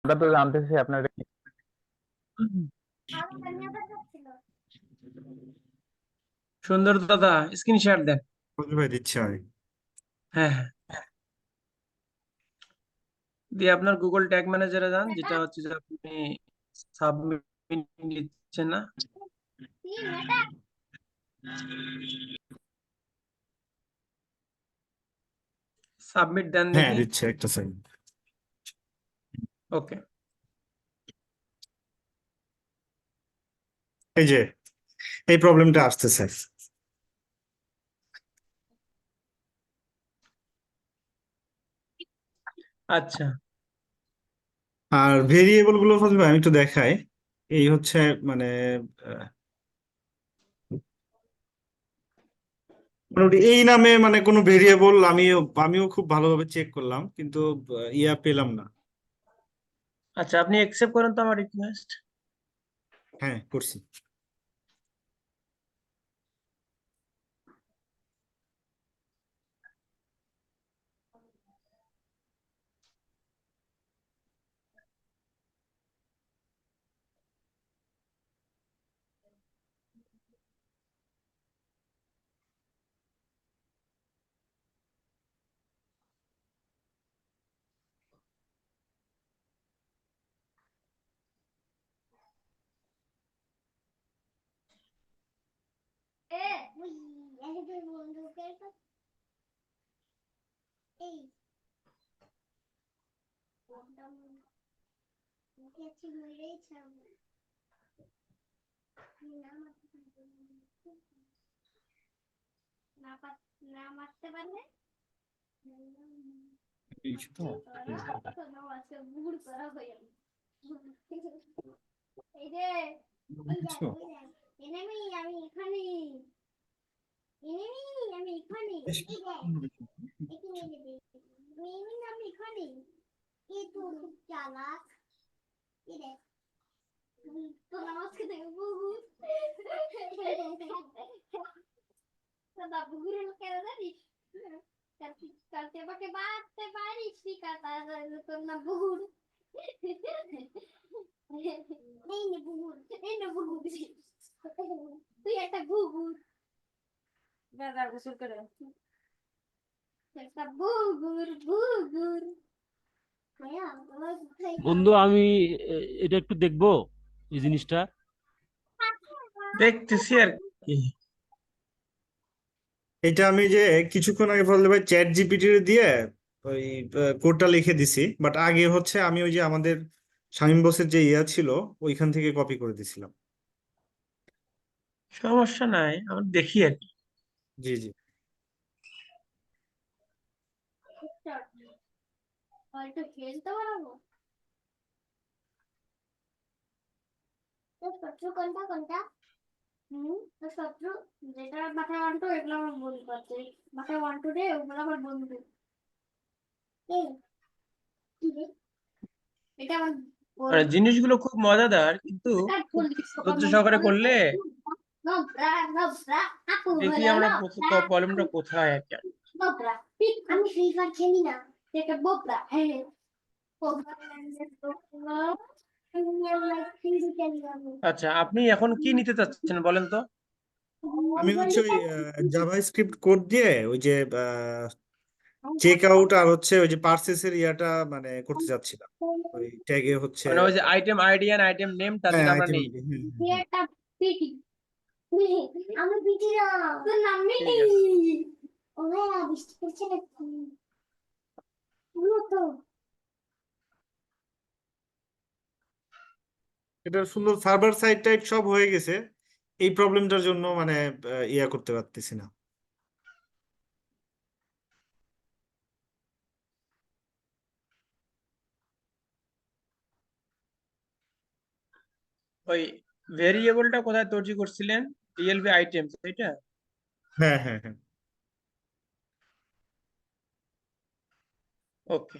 আমরা তো জানতে চাই আপনার সুন্দর দাদা, স্ক্রিনশট দেন। বুঝতে ভাই দিচ্ছি আমি। হ্যাঁ হ্যাঁ, দিয়ে আপনার গুগল ট্যাগ ম্যানেজারে যান, যেটা হচ্ছে যে আপনি সাবমিট দিচ্ছেন না। সাবমিট দেন হ্যাঁ দেখি। দিচ্ছি, একটা সেকেন্ড। ওকে, এই যে এই প্রবলেমটা আসতেছে। আচ্ছা আর ভেরিয়েবল গুলো ফজল ভাই আমি একটু দেখাই। এই হচ্ছে মানে আহ, মোটামুটি এই নামে মানে কোনো ভেরিয়েবল আমিও আমিও খুব ভালোভাবে চেক করলাম, কিন্তু ইয়া পেলাম না। আচ্ছা, আপনি অ্যাকসেপ্ট করেন তো আমার রিকোয়েস্ট। হ্যাঁ করছি। এই তো। বুঝছো? বেশ কিছুক্ষণ ধরে বন্ধু, আমি এটা একটু দেখবো, এই জিনিসটা। দেখতেছি আর কি। এটা আমি যে কিছুক্ষণ আগে ফজল ভাই চ্যাট জিপিটি দিয়ে ওই কোডটা লিখে দিছি, বাট আগে হচ্ছে আমি ওই যে আমাদের শামীম বসের যে ইয়া ছিল ওইখান থেকে কপি করে দিছিলাম। সমস্যা নাই, আমরা দেখি আর কি। জি জি। মানে জিনিসগুলো খুব মজাদার, কিন্তু খুব ধৈর্য সহকারে করলে দেখি আমরা প্রবলেমটা কোথায় আর কি। আচ্ছা, আপনি এখন কি নিতে চাচ্ছেন বলেন তো? আমি হচ্ছে ওই জাভা স্ক্রিপ্ট কোড দিয়ে ওই যে চেক আউট আর হচ্ছে ওই যে পার্সেসের ইয়াটা মানে করতে চাচ্ছিলাম। ওই ট্যাগে হচ্ছে মানে ওই যে আইটেম আইডি আর আইটেম নেমটা হ্যাঁ যেটা আমরা আইটেম নেই। আইডি, হ্যাঁ হ্যাঁ হ্যাঁ। ঠিক আছে। এটা সুন্দর সার্ভার সাইড টাইপ সব হয়ে গেছে। এই প্রবলেমটার জন্য মানে ইয়া করতে পারতেছি না। ওই ভেরিয়েবলটা কোথায় তৈরি করছিলেন? ডিএলবি আইটেম, এটা? হ্যাঁ হ্যাঁ হ্যাঁ। ওকে,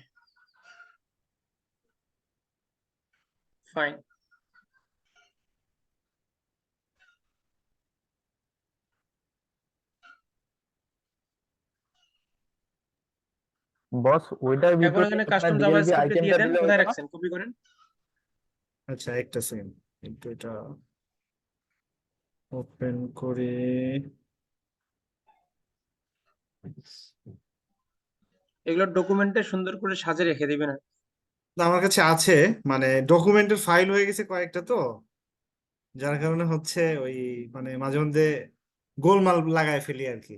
ফাইন। বস ওইটার এখন ভিতরে এখানে আপনার কাস্টম ডিএলবি জাভাস্ক্রিপ্টে দিয়ে আইটেমটা দেন, দিলে কোথায় হইতো না? রাখছেন, কপি করেন। আচ্ছা একটা সেকেন্ড, কিন্তু এটা ওপেন করে। এগুলো ডকুমেন্টে সুন্দর করে সাজিয়ে রেখে দিবেন। না, আমার কাছে আছে, মানে ডকুমেন্টের ফাইল হয়ে গেছে কয়েকটা তো, যার কারণে হচ্ছে ওই মানে মাঝে মধ্যে গোলমাল লাগায় ফেলি আর কি।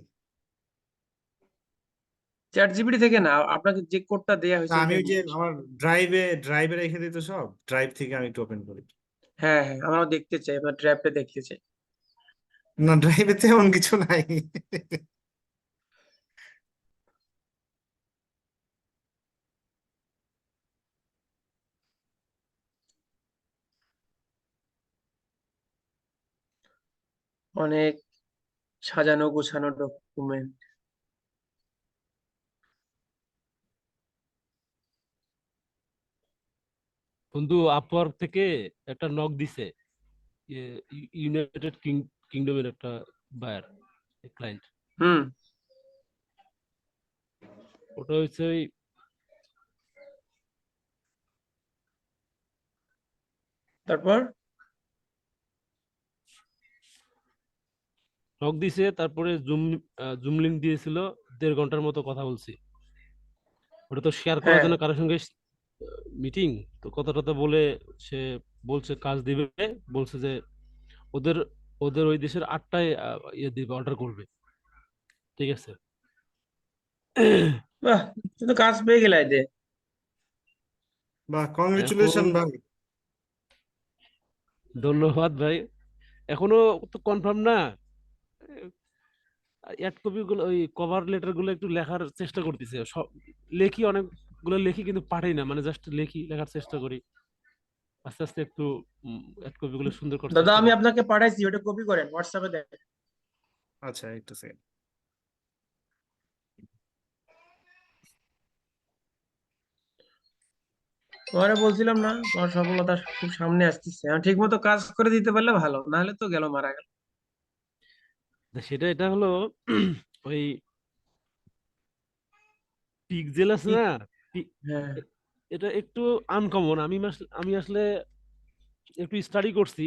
চ্যাট জিপিটি থেকে না, আপনাকে যে কোডটা দেয়া তা হয়েছে আমি ওইটাই ওই যে নিয়ে আসেন। আমার ড্রাইভে রেখে দিই তো, সব ড্রাইভ থেকে আমি একটু ওপেন করি। হ্যাঁ হ্যাঁ, আমরাও দেখতে চাই, আপনার ড্রাফটে দেখতে চাই। না, ড্রাইভে তেমন কিছু নাই। অনেক সাজানো গোছানো ডকুমেন্ট। বন্ধু আপওয়ার্ক থেকে একটা নক দিছে, ইউনাইটেড কিংডমের একটা বায়ার ক্লায়েন্ট। হুম। ওটা হচ্ছে ওই তারপর নক দিছে, তারপরে জুম লিংক দিয়েছিল, 1.5 ঘন্টার মতো কথা বলছি। ওটা তো শেয়ার করার হ্যাঁ। জন্য কারোর সঙ্গে মিটিং, তো কথা টথা বলে সে বলছে কাজ দিবে, বলছে যে ওদের ওদের ওই দেশের 8টায় ইয়ে দিবে, অর্ডার করবে। ঠিক আছে। বাহ, তুমি তো কাজ পেয়ে গেলে এতে। বাহ, এখন কংগ্রেচুলেশন ভাই। ধন্যবাদ ভাই। এখনো তো কনফার্ম না। অ্যাড কপি গুলো, ওই কভার লেটার গুলো একটু লেখার চেষ্টা করতেছে, সব লেখি, অনেকগুলো লেখি কিন্তু পাঠাই না, মানে জাস্ট লেখার চেষ্টা করি। আস্তে আস্তে একটু অ্যাড কপি গুলো সুন্দর করার দাদা চেষ্টা আমি করছি। আপনাকে পাঠাইছি, ওটা কপি করেন, হোয়াটসঅ্যাপে দেন। আচ্ছা একটা সেকেন্ড। তোমারে বলছিলাম না, তোমার সফলতা খুব সামনে আসতেছে, ঠিক মতো কাজ করে দিতে পারলে ভালো, না হলে তো গেল, মারা গেল। তা সেটা, এটা হলো ওই পিক্সেল আছে ঠিক। না, হ্যাঁ। এ- এটা একটু আনকমন। আমি আসলে একটু স্টাডি করছি,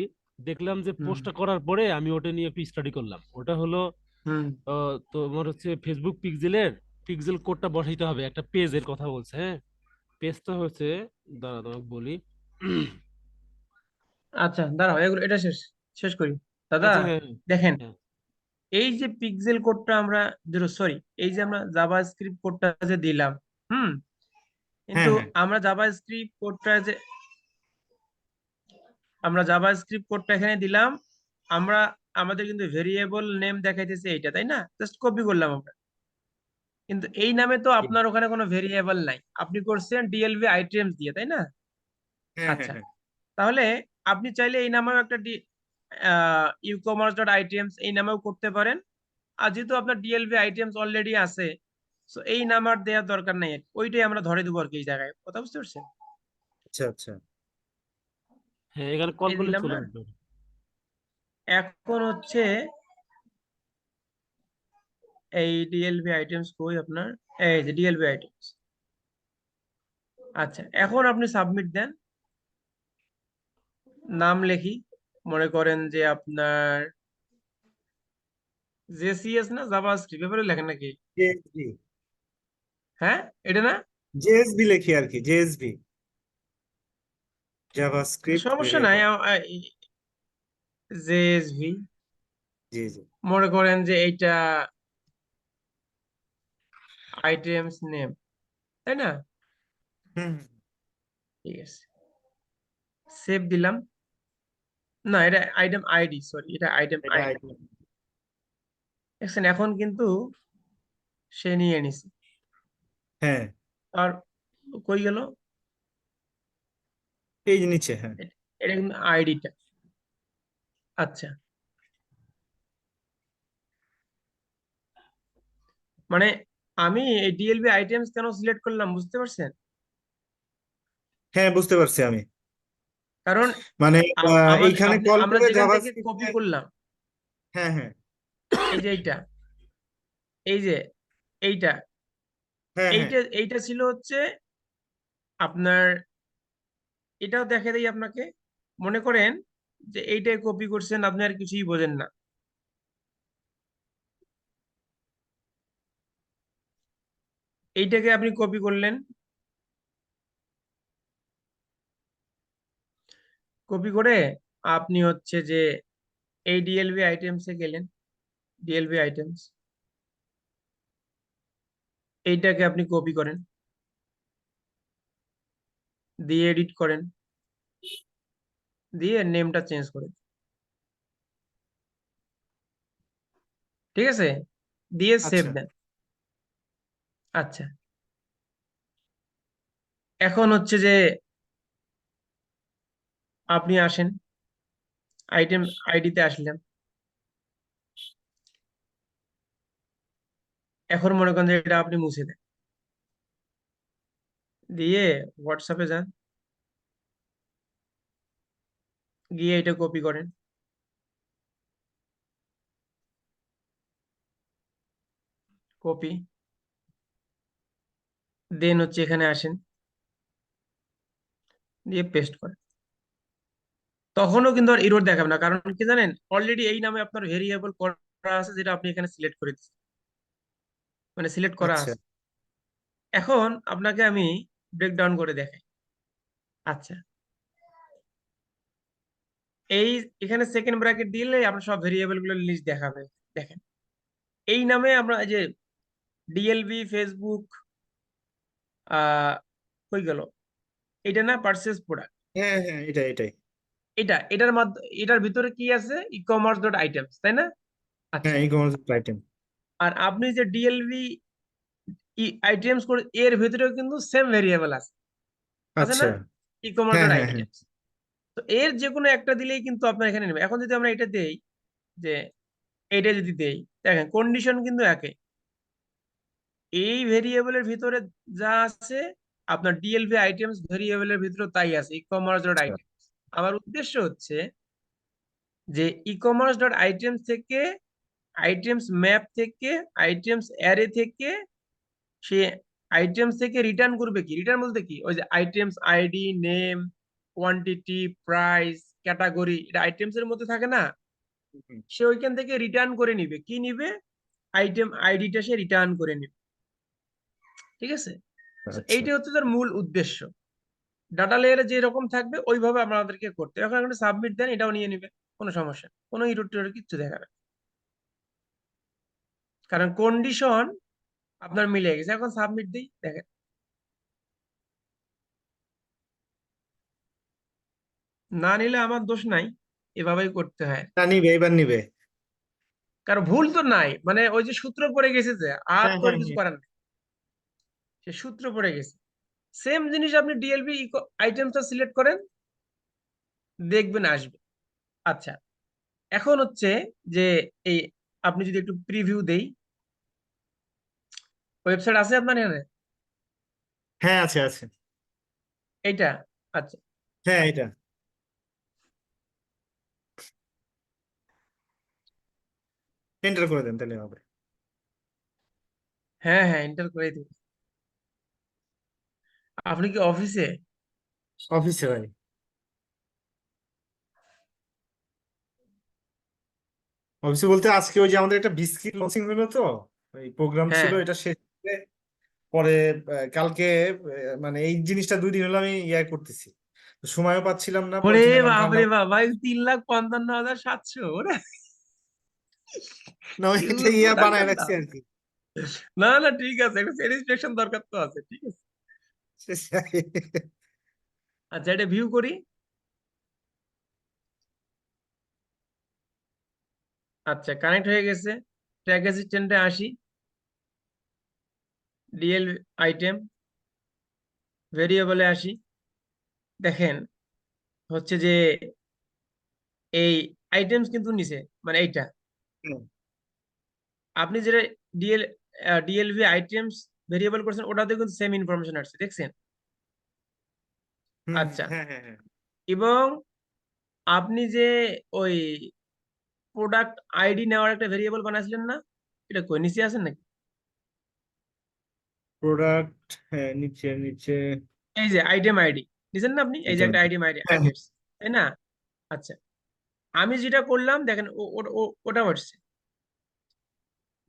দেখলাম যে হুম। পোস্টটা করার পরে আমি ওটা নিয়ে একটু স্টাডি করলাম। ওটা হলো হুম। তোমার হচ্ছে ফেসবুক পিক্সেলের পিক্সেল কোডটা বসাইতে হবে, একটা পেজের কথা বলছে। হ্যাঁ, পেজটা হচ্ছে, দাঁড়া তোমাকে বলি। আচ্ছা দাঁড়াও, এগুলো এটা শেষ শেষ করি। দাদা আচ্ছা, হ্যাঁ দেখেন, হ্যাঁ এই যে পিক্সেল কোডটা আমরা, সরি, এই যে আমরা জাভা স্ক্রিপ্ট কোডটা যে দিলাম, হুম, হ্যাঁ কিন্তু হ্যাঁ আমরা জাভা স্ক্রিপ্ট কোডটা যে আমরা জাভা স্ক্রিপ্ট কোডটা এখানে দিলাম, আমরা আমাদের কিন্তু ভেরিয়েবল নেম দেখাইতেছে এইটা, তাই না? জাস্ট কপি করলাম আমরা, কিন্তু এই নামে তো হ্যাঁ আপনার ওখানে কোনো ভেরিয়েবল নাই, আপনি করছেন ডিএলভি আইটেমস দিয়ে, তাই না? হ্যাঁ হ্যাঁ আচ্ছা, হ্যাঁ। তাহলে আপনি চাইলে এই নামেও একটা ইকমার্স ডট আইটেমস এই নামেও করতে পারেন। আর যেহেতু আপনার ডিএলভি আইটেমস অলরেডি আছে, তো এই নাম আর দেওয়ার দরকার নাই, ওইটাই আমরা ধরে দেবো আর কি, এই জায়গায়, কথা বুঝতে পারছেন? আচ্ছা আচ্ছা। হ্যাঁ, এখানে কল এই করলে দিলাম চলে না। আসবে। এখন হচ্ছে এই ডিএলভি আইটেমস কই আপনার, এই যে ডিএলভি আইটেমস। আচ্ছা, এখন আপনি সাবমিট দেন। নাম লেখি, মনে করেন যে আপনার জেসিএস না জাভাস্ক্রিপ্ট ব্যাপারে লেখেন নাকি? জেএসবি। হ্যাঁ, এটা না? জেএসবি লেখি আর কি, জেএসবি, জাভাস্ক্রিপ্ট সমস্যা নাই, ভেরিয়েবল। জেএসভি, জি জি। মনে করেন যে এইটা আইটেমস নেম, তাই না? হুম। ঠিক আছে, সেভ দিলাম। না, এটা আইটেম আইডি, সরি, এটা আইটেম এটা আইডি। আইটেম। দেখছেন, এখন কিন্তু সে নিয়ে নিছে। হ্যাঁ, আর কই গেল? এই যে নিচে, হ্যাঁ। এটা কিন্তু আইডিটা। আচ্ছা, মানে আমি এই ডিএলবি আইটেমস কেন সিলেক্ট করলাম বুঝতে পারছেন? হ্যাঁ বুঝতে পারছি আমি। কারণ মানে আমাদের এইখানে কল আমরা করে যেখান থেকে কপি জাভাস্ক্রিপ্টে। করলাম, হ্যাঁ হ্যাঁ এই যে এইটা, এই যে এইটা, হ্যাঁ হ্যাঁ এইটা ছিল হচ্ছে আপনার, এটাও দেখে দেই আপনাকে। মনে করেন যে এইটাই কপি করছেন, আপনি আর কিছুই বোঝেন না। এইটাকে আপনি কপি করলেন, কপি করে আপনি হচ্ছে যে এই ডিএলবি আইটেমসে গেলেন, ডিএলবি আইটেমস, এইটাকে আপনি কপি করেন, দিয়ে এডিট করেন, দিয়ে নেমটা চেঞ্জ করেন, ঠিক আছে, দিয়ে সেভ আচ্ছা দেন। আচ্ছা, এখন হচ্ছে যে আপনি আসেন, আইটেম আইডিতে আসলেন, এখন মনে করেন যে এটা আপনি মুছে দেন, দিয়ে হোয়াটসঅ্যাপে যান, গিয়ে এটা কপি করেন, কপি, দেন হচ্ছে এখানে আসেন, দিয়ে পেস্ট করেন। তখনও কিন্তু আর এরর দেখাবে না, কারণ কি জানেন, অলরেডি এই নামে আপনার ভেরিয়েবল করা আছে, যেটা আপনি এখানে সিলেক্ট করে দিচ্ছেন, মানে সিলেক্ট করা আচ্ছা আছে। এখন আপনাকে আমি ব্রেকডাউন করে দেখাই। আচ্ছা, এই এখানে সেকেন্ড ব্র্যাকেট দিলে আপনার সব ভেরিয়েবল গুলোর লিস্ট দেখাবে। দেখেন, এই নামে আমরা এই যে ডিএলবি ফেসবুক হয়ে গেল, এটা না পারচেজ প্রোডাক্ট, হ্যাঁ হ্যাঁ এটাই এটাই এটার মাধ্যমে, এটার ভিতরে কি আছে, ই কমার্স ডট আইটেমস, তাই না? হ্যাঁ আচ্ছা, ই কমার্স আইটেম আর আপনি যে ডিএলবি আইটেমস করে, এর ভিতরেও কিন্তু সেম ভেরিয়েবল আছে না, আচ্ছা ই কমার্স হ্যাঁ ডট হ্যাঁ হ্যাঁ আইটেমস। তো এর যে কোনো একটা দিলেই কিন্তু আপনার এখানে নেবে। এখন যদি আমরা এটা দেই, যে এটা যদি দেই, দেখেন কন্ডিশন কিন্তু একই, এই ভেরিয়েবলের ভিতরে যা আছে আপনার ডিএলভি আইটেমস ভেরিয়েবলের ভিতরে তাই আছে, ই কমার্স ডট আচ্ছা আইটেমস। আমার উদ্দেশ্য হচ্ছে যে ই কমার্স ডট আইটেমস থেকে, আইটেমস ম্যাপ থেকে, আইটেমস অ্যারে থেকে, সে আইটেমস থেকে রিটার্ন করবে কি, রিটার্ন বলতে কি, ওই যে items ID, name, quantity, price, category, এটা আইটেমস এর মধ্যে থাকে না, হুম, সে ওইখান থেকে রিটার্ন করে নিবে, কি নিবে, আইটেম আইডিটা সে রিটার্ন করে নিবে, ঠিক আছে। So, আচ্ছা এইটা হচ্ছে তার মূল উদ্দেশ্য। ডাটা লেয়ারে যে রকম থাকবে ওইভাবে আমাদেরকে করতে হবে। এখন একটা সাবমিট দেন, এটাও নিয়ে নিবে, কোনো সমস্যা নেই, কোনো ইরর টিরর কিচ্ছু দেখাবে না। কারণ কন্ডিশন আপনার মিলে গেছে। এখন সাবমিট দিই, দেখেন না নিলে আমার দোষ নাই, এভাবেই করতে হয়। না নিবে এবার নিবে কারণ ভুল তো নাই, মানে ওই যে সূত্র পড়ে গেছে, যে আর হ্যাঁ তো আর হ্যাঁ কিছু হ্যাঁ করার নেই, সে সূত্র পড়ে গেছে। সেম জিনিস আপনি ডিএলবি আইটেমটা সিলেক্ট করেন, দেখবেন আসবে। আচ্ছা, এখন হচ্ছে যে এই, আপনি যদি একটু প্রিভিউ দেই, ওয়েবসাইট আছে আপনার এখানে, হ্যাঁ আছে আছে এইটা, আচ্ছা, হ্যাঁ এটা এন্টার করে দেন তাহলে হবে হ্যাঁ হ্যাঁ এন্টার করে দিন। আপনি কি অফিসে? অফিসে ভাই অফিসে বলতে আজকে ওই যে আমাদের একটা বিস্কিট লঞ্চিং হলো তো ওই প্রোগ্রাম ছিল হ্যাঁ, এটা শেষ করে পরে কালকে মানে এই জিনিসটা 2 দিন হলো আমি ইয়ে করতেছি তো সময়ও পাচ্ছিলাম না পরে ওরে চিন্তা করলাম ঠান্ডা বাপরে বাপ ভাই, 3,55,700, ওরে না ওই একটা হিউজ ইয়ে বানায় প্রোডাক্টের রাখছি দাম। আর কি না না, ঠিক আছে, একটা স্যাটিসফ্যাকশন দরকার তো আছে, ঠিক আছে। আচ্ছা, এটা ভিউ করি। আচ্ছা, কানেক্ট হয়ে গেছে। ট্র্যাক অ্যাসিস্ট্যান্টে আসি, ডিএল আইটেম ভেরিয়েবলে আসি, দেখেন হচ্ছে যে এই আইটেমস কিন্তু নিচে, মানে এইটা হুম আপনি যেটা ডিএল ডিএলভি আইটেমস ভেরিয়েবল করছেন, ওটাতে কিন্তু সেম ইনফরমেশন আসছে, দেখছেন? হুম আচ্ছা, হ্যাঁ হ্যাঁ হ্যাঁ এবং আপনি যে ওই প্রোডাক্ট আইডি নেওয়ার একটা ভেরিয়েবল বানাইছিলেন না, এটা কই নিচে আছেন নাকি? প্রোডাক্ট, হ্যাঁ নিচে নিচে এই যে আইটেম আইডি দিচ্ছেন না আপনি, এই যে item একটা ID। আইটেম আইডি হ্যাঁ হ্যাঁ আইটেমস, তাই না? আচ্ছা, আমি যেটা করলাম দেখেন ওটা হচ্ছে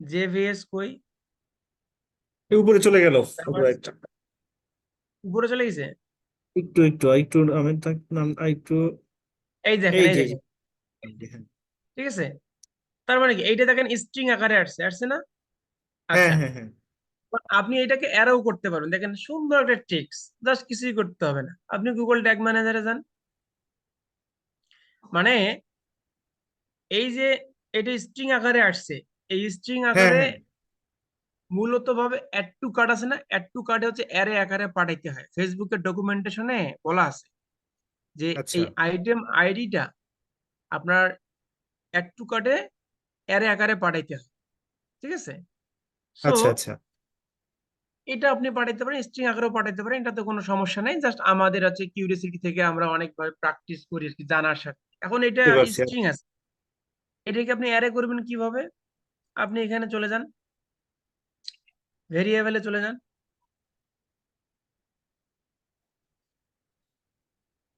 জেভিএস কই, এই উপরে চলে গেল। তারপর রাইট, উপরে চলে গেছে। একটু একটু একটু আমি নাম একটু, এই দেখেন এই এই যে দেখেন, হ্যাঁ ঠিক আছে। তার মানে কি এইটা দেখেন স্ট্রিং আকারে আসছে, আসছে না? হ্যাঁ আচ্ছা, হ্যাঁ হ্যাঁ। এবার আপনি এটাকে অ্যারো করতে পারবেন, দেখেন সুন্দর একটা টেক্সট, জাস্ট কিছুই করতে হবে না, আপনি গুগল ট্যাগ ম্যানেজারে যান। মানে এই যে এটা স্ট্রিং আকারে আসছে, এই স্ট্রিং হ্যাঁ আকারে হ্যাঁ মূলত ভাবে অ্যাড টু কার্ড আছে না, অ্যাড টু কার্ডে হচ্ছে অ্যারে আকারে পাঠাইতে হয়। ফেসবুকের ডকুমেন্টেশনে বলা আছে যে আচ্ছা এই আইটেম আইডিটা আপনার অ্যাড টু কার্ডে অ্যারে আকারে পাঠাইতে হয়, ঠিক আছে। সো আচ্ছা আচ্ছা। এটা আপনি পাঠাইতে পারেন, স্ট্রিং আকারেও পাঠাইতে পারেন, এটাতে কোনো সমস্যা নাই। জাস্ট আমাদের আছে কিউরিওসিটি থেকে আমরা অনেকভাবে প্র্যাকটিস করি আর কি, জানার সাথে। এখন এটা বুঝতে পারছি। স্ট্রিং আছে, এটাকে আপনি অ্যারে করবেন কিভাবে? আপনি এখানে চলে যান, ভেরিয়েবলে চলে যান,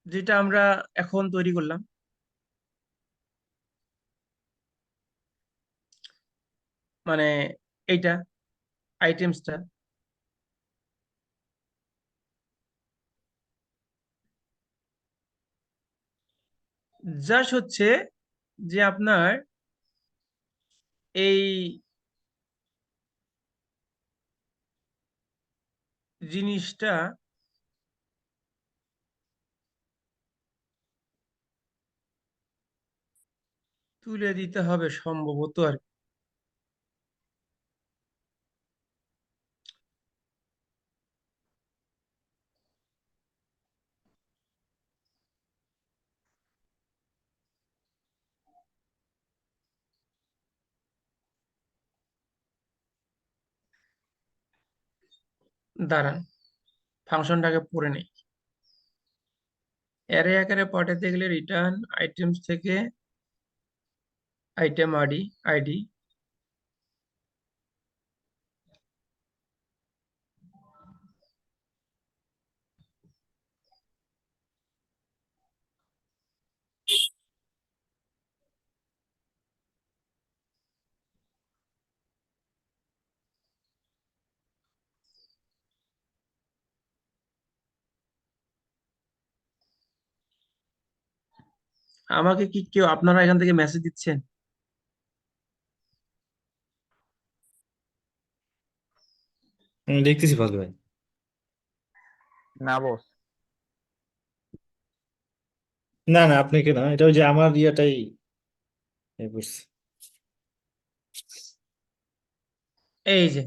যেটা আমরা এখন তৈরি করলাম, মানে এইটা আইটেমসটা। জাস্ট হচ্ছে যে আপনার এই জিনিসটা তুলে দিতে হবে সম্ভবত আর কি। দাঁড়ান, ফাংশনটাকে পড়ে নেই। অ্যারে আকারে পাঠাতে গেলে রিটার্ন আইটেমস থেকে আইটেম আইডি আইডি, আমাকে কি কেউ আপনারা এখান থেকে মেসেজ দিচ্ছেন? দেখতেছি ফজল ভাই। না বস। না না আপনাকে না, এটা ওই যে আমার ইয়েটাই করছে। এই যে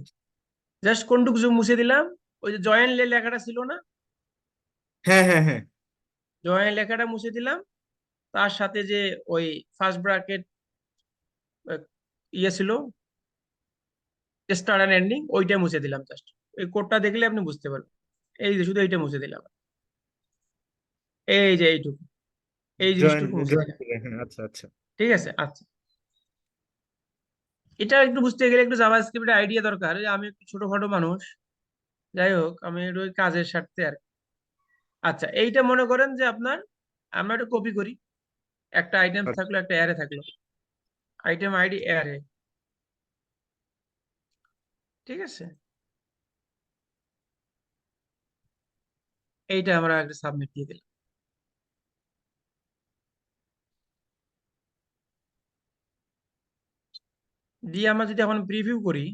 জাস্ট কোনটুকু মুছে দিলাম, ওই যে জয়েন লেখাটা ছিল না, হ্যাঁ হ্যাঁ হ্যাঁ জয়েন লেখাটা মুছে দিলাম। তার সাথে যে ওই ফার্স্ট ব্র্যাকেট ইয়ে ছিল, স্টার্ট এন্ড এন্ডিং, ওইটা মুছে দিলাম জাস্ট। এই কোডটা দেখলে আপনি বুঝতে পারবেন। এই যে শুধু এইটা মুছে দিলাম, এই যে এইটুকু, এই জয়েন জিনিসটুকু মুছে জয়েন দিলাম, হ্যাঁ আচ্ছা আচ্ছা। ঠিক আছে। আচ্ছা, এটা একটু বুঝতে গেলে একটু জাভাস্ক্রিপ্টের আইডিয়া দরকার, যে আমি একটু ছোটখাটো মানুষ, যাই হোক আমি একটু ওই কাজের স্বার্থে আর কি। আচ্ছা, এইটা মনে করেন যে আপনার, আমরা একটু কপি করি, একটা আইটেম আচ্ছা। থাকলো, একটা অ্যারে থাকলো, আইটেম আইডি অ্যারে, ঠিক আছে। এইটা আমরা একটা সাবমিট দিয়ে দিলাম, দিয়ে আমরা যদি এখন প্রিভিউ করি,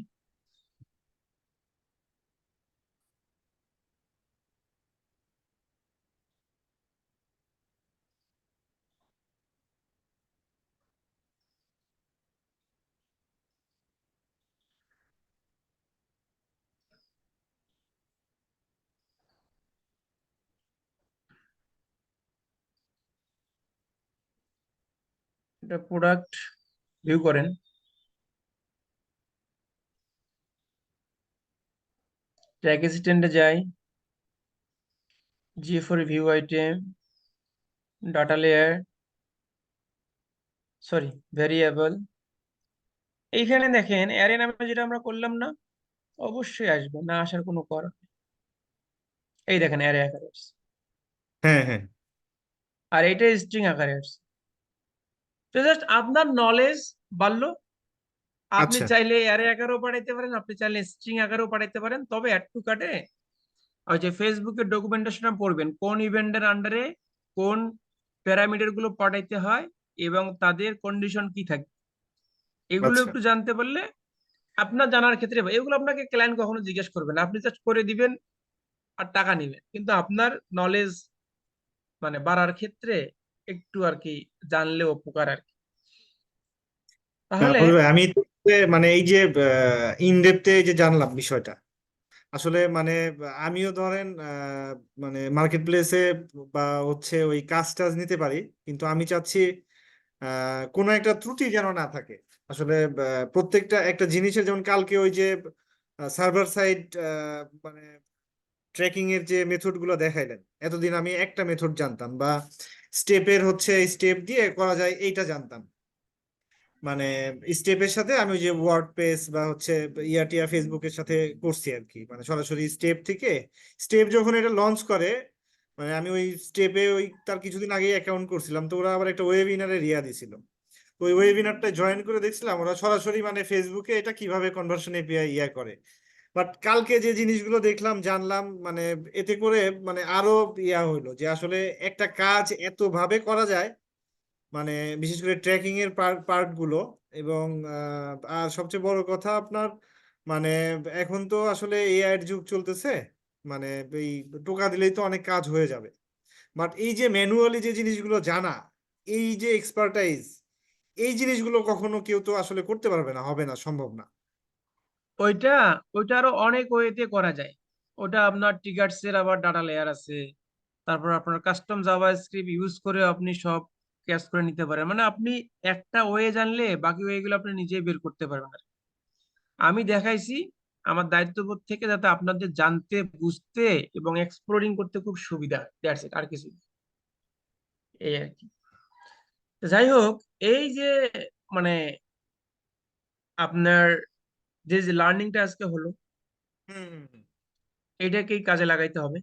এটা প্রোডাক্ট ভিউ করেন, ট্র্যাক অ্যাসিস্ট্যান্টে যাই, G for view item, data layer, sorry variable. এইখানে দেখেন অ্যারে নামে যেটা আমরা করলাম না, অবশ্যই আসবে, না আসার কোনো কারণ নেই। এই দেখেন অ্যারে আকারে আসছে, হ্যাঁ হ্যাঁ আর এটা স্ট্রিং আকারে আসছে। তো জাস্ট আপনার নলেজ বাড়লো। আপনি আচ্ছা চাইলে অ্যারে আকারেও পাঠাইতে পারেন, আপনি চাইলে স্ট্রিং আকারেও পাঠাইতে পারেন, তবে অ্যাড টু কার্টে ওই যে ফেসবুকের ডকুমেন্টেশনটা পড়বেন, কোন ইভেন্টের আন্ডারে কোন প্যারামিটার গুলো পাঠাইতে হয় এবং তাদের কন্ডিশন কি থাকে, এগুলো আচ্ছা। একটু জানতে পারলে আপনার জানার ক্ষেত্রে এগুলো আপনাকে ক্লায়েন্ট কখনো জিজ্ঞেস করবে না, আপনি জাস্ট করে দিবেন আর টাকা নিবেন, কিন্তু আপনার নলেজ মানে বাড়ার ক্ষেত্রে একটু আর কি জানলে উপকার আর কি। তাহলে ফজল ভাই, আমি তো মানে এই যে ইন ডেপথে যে জানলাম বিষয়টা, আসলে মানে আমিও ধরেন মানে মার্কেট প্লেসে বা হচ্ছে ওই কাজ টাজ নিতে পারি, কিন্তু আমি চাচ্ছি কোনো একটা ত্রুটি যেন না থাকে। আসলে প্রত্যেকটা একটা জিনিসের, যেমন কালকে ওই যে সার্ভার সাইড মানে ট্র্যাকিং এর যে মেথড গুলো দেখাইলেন, এতদিন আমি একটা মেথড জানতাম, বা স্টেপের হচ্ছে স্টেপ দিয়ে করা যায় এইটা জানতাম। মানে স্টেপের সাথে আমি ওই যে ওয়ার্ড পেজ বা হচ্ছে ইয়াটিয়া ফেসবুকের সাথে করছি আর কি, মানে সরাসরি স্টেপ থেকে স্টেপ যখন এটা লঞ্চ করে, মানে আমি ওই স্টেপে ওই তার কিছুদিন আগে অ্যাকাউন্ট করছিলাম, তো ওরা আবার একটা ওয়েবিনারে রিয়া দিছিল। তো ওই ওয়েবিনারটা জয়েন করে দেখছিলাম ওরা সরাসরি মানে ফেসবুকে এটা কিভাবে কনভার্সন এপিআই ইয়া করে। বাট কালকে যে জিনিসগুলো দেখলাম জানলাম, মানে এতে করে মানে আরো ইয়া হইলো যে আসলে একটা কাজ এত ভাবে করা যায়, মানে বিশেষ করে ট্র্যাকিং এর পার্ট গুলো। এবং আর সবচেয়ে বড় কথা আপনার, মানে এখন তো আসলে এআই এর যুগ চলতেছে, মানে এই টোকা দিলেই তো অনেক কাজ হয়ে যাবে। বাট এই যে ম্যানুয়ালি যে জিনিসগুলো জানা, এই যে এক্সপার্টাইজ, এই জিনিসগুলো কখনো কেউ তো আসলে করতে পারবে না, হবে না, সম্ভব না। ওইটা ওইটা আরো অনেক ওয়েতে করা যায়। ওটা আপনার টিগার্স এর আবার ডাটা লেয়ার আছে, তারপর আপনার কাস্টম জাভাস্ক্রিপ্ট ইউজ করে আপনি সব ক্যাচ করে নিতে পারেন, মানে আপনি একটা ওয়ে জানলে বাকি ওয়ে গুলো আপনি নিজেই বের করতে পারবেন আর কি। আমি দেখাইছি আমার দায়িত্ববোধ থেকে, যাতে আপনাদের জানতে বুঝতে এবং এক্সপ্লোরিং করতে খুব সুবিধা হয়, দ্যাটস ইট, আর কিছু না। এই আর কি। তো যাই হোক, এই যে মানে আপনার যে যে লার্নিংটা আজকে হলো, হুম। এটাকেই কাজে লাগাইতে হবে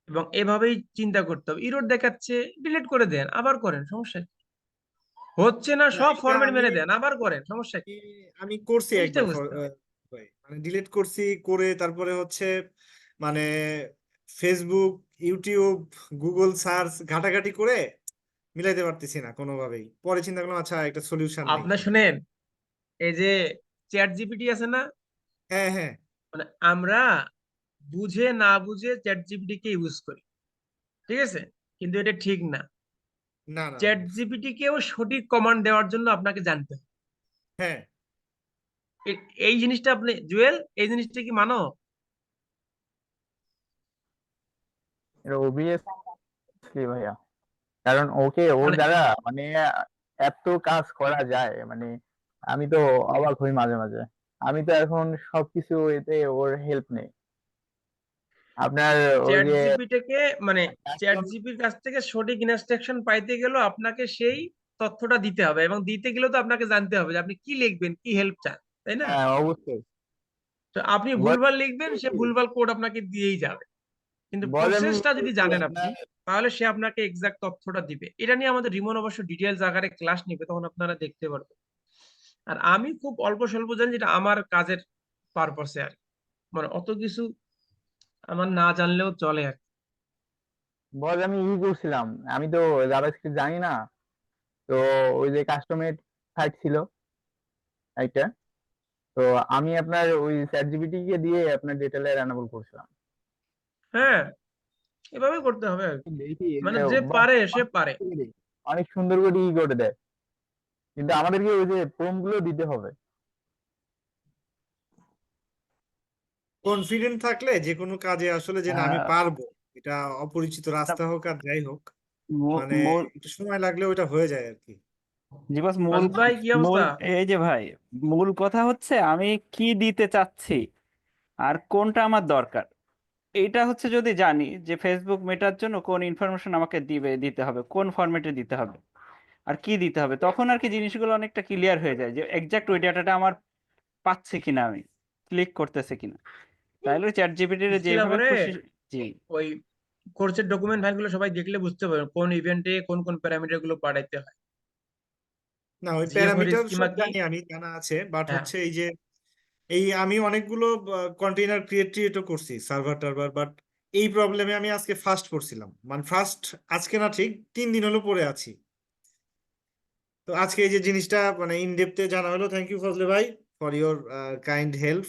এবং এভাবেই চিন্তা করতে হবে। ইরোড দেখাচ্ছে, ডিলিট করে দেন, আবার করেন, সমস্যা কি? হচ্ছে না, না, সব এটা ফরম্যাট আমি মেরে দেন, আবার করেন, সমস্যা কি? আমি করছি জিনিসটা একবার বুঝতে হবে। ভাই, মানে ডিলিট করছি, করে তারপরে হচ্ছে মানে ফেসবুক, ইউটিউব, গুগল সার্চ ঘাটাঘাটি করে মিলাইতে পারতেছি না কোনোভাবেই। পরে চিন্তা করলাম আচ্ছা একটা সলিউশন নেই। আপনার শুনেন, এই যে চ্যাট জিপিটি আছে না, হ্যাঁ হ্যাঁ। মানে আমরা বুঝে না বুঝে চ্যাট জিপিটি কে ইউজ করি, ঠিক আছে, কিন্তু এটা ঠিক না। না না না। চ্যাট জিপিটি কেও সঠিক কমান্ড দেওয়ার জন্য আপনাকে জানতে হবে। হ্যাঁ। এই জিনিসটা আপনি জুয়েল, এই জিনিসটা কি মানো? এটা অবভিয়াসলি ভাইয়া, কারণ ওকে ওর মানে দ্বারা মানে এত কাজ করা যায়, মানে আমি তো অবাক হই মাঝে মাঝে। আমি তো এখন সবকিছু এতে ওর হেল্প নেই। আপনার ওই চ্যাট যে জিপিটিকে মানে চ্যাট custom- জিপির কাছ থেকে সঠিক ইনস্ট্রাকশন পাইতে গেলেও আপনাকে সেই তথ্যটা দিতে হবে, এবং দিতে গেলেও তো আপনাকে জানতে হবে যে আপনি কি লিখবেন, কি হেল্প চান, তাই না? হ্যাঁ অবশ্যই। তো আপনি বলে ভুলভাল লিখবেন, সে ভুলভাল কোড আপনাকে দিয়েই যাবে, কিন্তু বলেন প্রসেসটা যদি জানেন আপনি, আপনার তাহলে সে আপনাকে এক্সাক্ট তথ্যটা দিবে। এটা নিয়ে আমাদের রিমন অবশ্য ডিটেলস আকারে ক্লাস নিবে, তখন আপনারা দেখতে পারবেন। আর আমি খুব অল্প স্বল্প জানি, যেটা আমার কাজের পারপাসে আর কি। মানে অত কিছু আমার না জানলেও চলে আর কি। বল আমি করছিলাম, আমি তো জাভাস্ক্রিপ্ট জানি না। তো ওই যে কাস্টমাইজ সাইট ছিল একটা, তো আমি আপনার ওই চ্যাট জিপিটি কে দিয়ে আপনার ডেটা লেয়ার এনাবল করছিলাম। হ্যাঁ, এভাবে করতে হবে আর কি। দেখি মানে যে পারে সে পারে। অনেক সুন্দর করে করে দেয়, কিন্তু আমাদেরকে ওই যে প্রম্পট গুলো দিতে হবে। কনফিডেন্ট থাকলে যে কোনো কাজে আসলে যে না আমি আহ, পারবো, এটা অপরিচিত তা রাস্তা হোক আর যাই হোক, মূল মানে মূল একটু সময় লাগলেও এটা হয়ে যায় আর কি। জি বস, মূল মাসুদ ভাই কি মূল অবস্থা? এই যে ভাই, মূল কথা হচ্ছে আমি কি দিতে চাচ্ছি আর কোনটা আমার দরকার। এইটা হচ্ছে যদি জানি যে ফেসবুক মেটার জন্য কোন ইনফরমেশন আমাকে দিতে হবে, কোন ফরম্যাটে দিতে হবে আর কি দিতে হবে, তখন আর কি জিনিসগুলো অনেকটা ক্লিয়ার হয়ে যায় যে এক্সাক্ট ওই ডাটাটা আমার পাচ্ছি কিনা আমি। ক্লিক করতেছে কিনা। তাহলে চ্যাট জিপিটি বুঝছিলাম যেভাবে পরে খুশি। জি ওই কোর্সের ডকুমেন্ট ফাইলগুলো সবাই দেখলে বুঝতে পারবেন কোন ইভেন্টে কোন কোন প্যারামিটার গুলো পাঠাইতে হয়। না, ওই জিওফোর প্যারামিটার স্কিমা সব কি? জানি আমি, জানা আছে, বাট হ্যাঁ হচ্ছে এই যে এই আমি অনেকগুলো কন্টেইনার ক্রিয়েটও করছি সার্ভার টার্ভার, বাট এই প্রবলেমে আমি আজকে ফার্স্ট পড়ছিলাম, মানে ফার্স্ট আজকে না, ঠিক 3 দিন হলো পড়ে আছি। তো আজকে এই যে জিনিসটা মানে ইন ডেপথে জানা হলো। থ্যাংক ইউ ফজলে ভাই ফর ইওর কাইন্ড হেল্প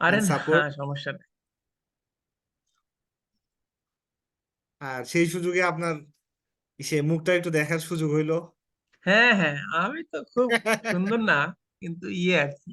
আরে এন্ড না, সাপোর্ট। সমস্যা নেই। আর সেই সুযোগে আপনার সে মুখটা একটু দেখার সুযোগ হইলো। হ্যাঁ হ্যাঁ, আমি তো খুব সুন্দর না, কিন্তু ইয়ে আর কি।